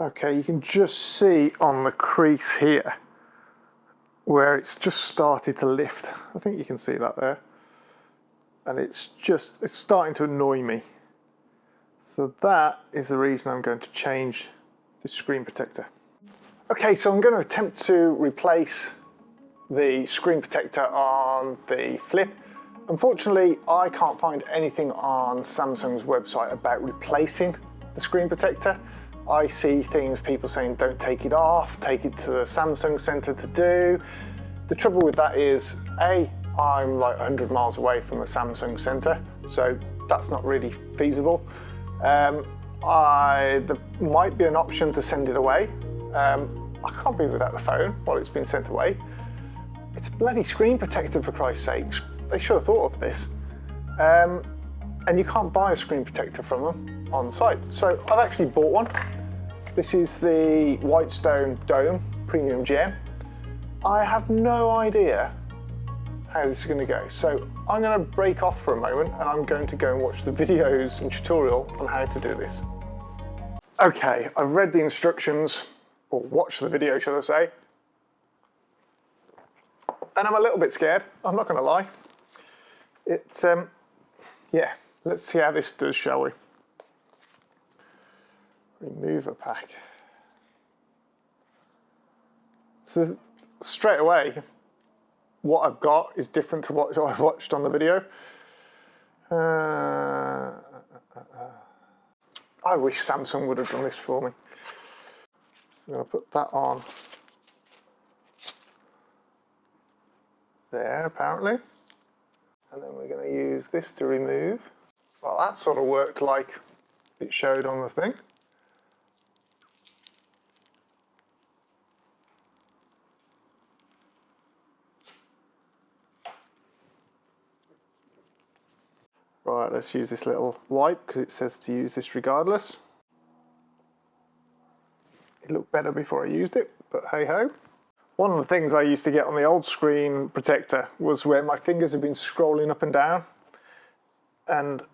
Okay, you can just see on the crease here where it's just started to lift. I think you can see that there. And it's starting to annoy me. So that is the reason I'm going to change the screen protector. Okay, so I'm going to attempt to replace the screen protector on the Flip. Unfortunately, I can't find anything on Samsung's website about replacing the screen protector. I see things, people saying don't take it off, take it to the Samsung center to do. The trouble with that is, A, I'm like 100 miles away from the Samsung center, so that's not really feasible. There might be an option to send it away. I can't be without the phone while it's been sent away. It's a bloody screen protector, for Christ's sakes. They should have thought of this. And you can't buy a screen protector from them on site. So I've actually bought one. This is the Whitestone Dome Premium Gem. I have no idea how this is going to go. So I'm going to break off for a moment and I'm going to go and watch the videos and tutorial on how to do this. Okay, I've read the instructions, or watched the video, should I say. And I'm a little bit scared, I'm not going to lie. Yeah, let's see how this does, shall we? Remove a pack. So straight away, what I've got is different to what I've watched on the video. I wish Samsung would have done this for me. I'm going to put that on there, apparently. And then we're going to use this to remove. Well, that sort of worked like it showed on the thing. Right, let's use this little wipe because it says to use this regardless. It looked better before I used it, but hey ho. One of the things I used to get on the old screen protector was where my fingers have been scrolling up and down, and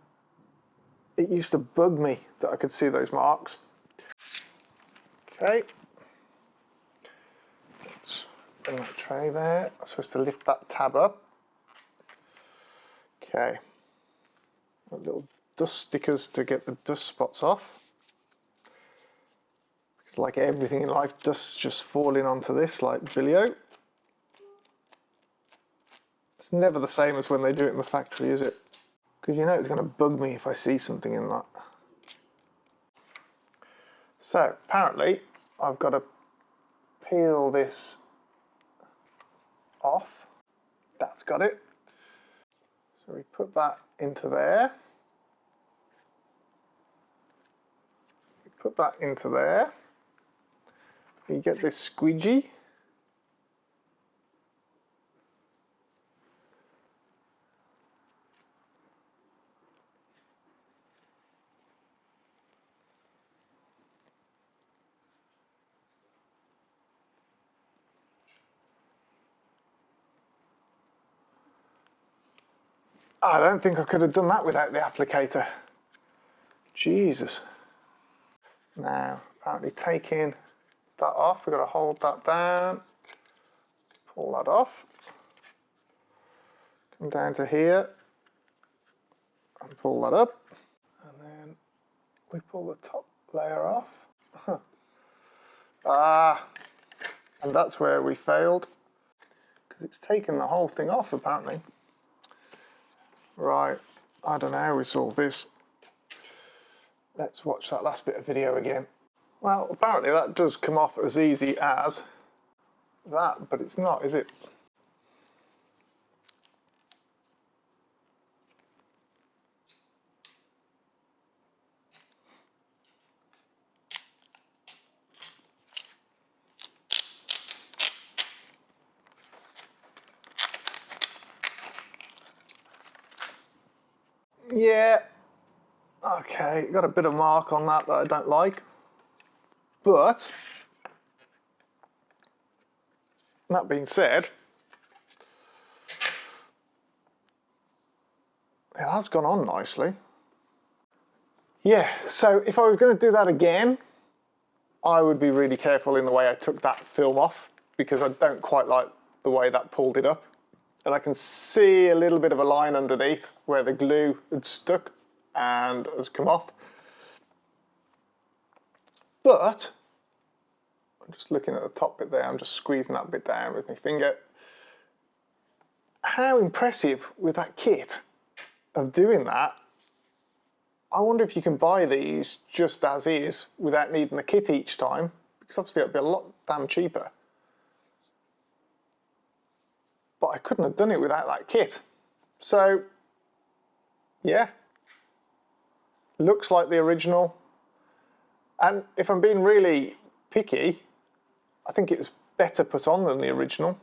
it used to bug me that I could see those marks. Okay, let's bring that tray there. I'm supposed to lift that tab up. Okay, little dust stickers to get the dust spots off. Because like everything in life, dust's just falling onto this like Billio. It's never the same as when they do it in the factory, is it? Because you know it's going to bug me if I see something in that. So apparently I've got to peel this off. That's got it. So we put that into there. We put that into there. You get this squeegee. I don't think I could have done that without the applicator. Jesus. Now, apparently taking that off, we've got to hold that down, pull that off, come down to here, and pull that up, and then we pull the top layer off. And that's where we failed, because it's taken the whole thing off apparently. Right, I don't know how we solve this. Let's watch that last bit of video again. Well, apparently that does come off as easy as that, but it's not, is it? Yeah, okay, got a bit of mark on that I don't like, but that being said, it has gone on nicely. Yeah, so if I was going to do that again, I would be really careful in the way I took that film off, because I don't quite like the way that pulled it up. And I can see a little bit of a line underneath where the glue had stuck and has come off. But I'm just looking at the top bit there, I'm just squeezing that bit down with my finger. How impressive with that kit of doing that. I wonder if you can buy these just as is without needing the kit each time, because obviously it'd be a lot damn cheaper. But I couldn't have done it without that kit. So, yeah, looks like the original. And if I'm being really picky, I think it's better put on than the original.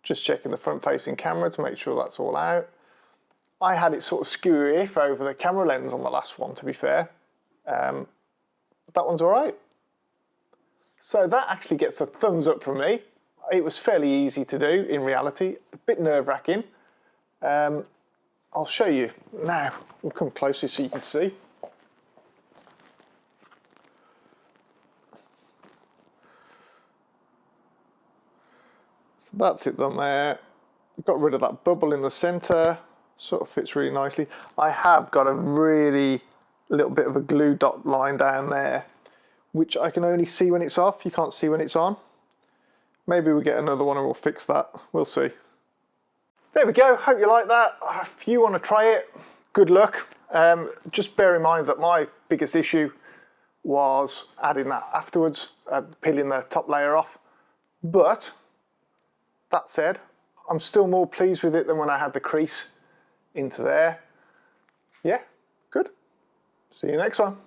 Just checking the front-facing camera to make sure that's all out. I had it sort of skewy over the camera lens on the last one, to be fair. That one's all right. So that actually gets a thumbs up from me. It was fairly easy to do in reality, a bit nerve-wracking. I'll show you now. We'll come closer so you can see. So that's it done there. Got rid of that bubble in the center, sort of fits really nicely. I have got a really little bit of a glue dot line down there, which I can only see when it's off. You can't see when it's on. Maybe we'll get another one and we'll fix that. We'll see. There we go. Hope you like that. If you want to try it, good luck. Just bear in mind that my biggest issue was adding that afterwards, peeling the top layer off. But that said, I'm still more pleased with it than when I had the crease into there. Yeah, good. See you next one.